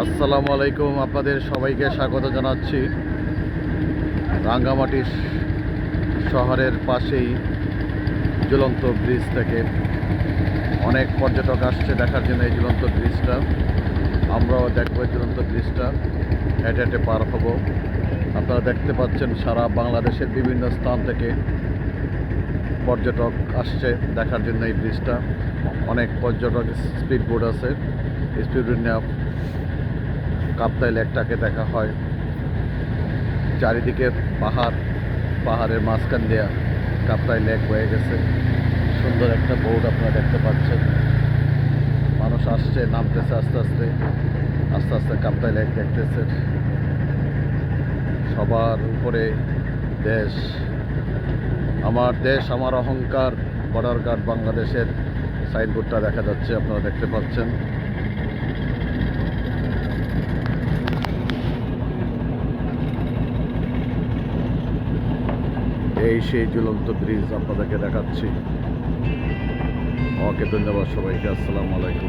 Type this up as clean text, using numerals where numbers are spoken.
আসসালামু আলাইকুম, আপনাদের সবাইকে স্বাগত জানাচ্ছি। রাঙ্গামাটি শহরের পাশেই ঝুলন্ত ব্রিজ থেকে অনেক পর্যটক আসছে দেখার জন্য এই ঝুলন্ত ব্রিজটা। আমরাও দেখবো এই ঝুলন্ত ব্রিজটা, হেঁটে হেঁটে পার হব। আপনারা দেখতে পাচ্ছেন সারা বাংলাদেশের বিভিন্ন স্থান থেকে পর্যটক আসছে দেখার জন্য এই ব্রিজটা। অনেক পর্যটক স্পিড বোট আছে, স্পিড বোট নিয়ে কাপ্তাই লেকটাকে দেখা হয়। চারিদিকে পাহাড়ের মাঝখান দেওয়া কাপ্তাই লেক বয়ে গেছে। সুন্দর একটা বোট আপনারা দেখতে পাচ্ছেন। মানুষ আসছে, নামতেছে আস্তে আস্তে কাপ্তাই লেক দেখতেছে। সবার উপরে দেশ, আমার দেশ আমার অহংকার, বর্ডার গার্ড বাংলাদেশের সাইনবোর্ডটা দেখা যাচ্ছে, আপনারা দেখতে পাচ্ছেন। এই সেই ঝুলন্ত ব্রিজ আপনাদেরকে দেখাচ্ছি। ওকে, ধন্যবাদ সবাইকে। আসসালামু আলাইকুম।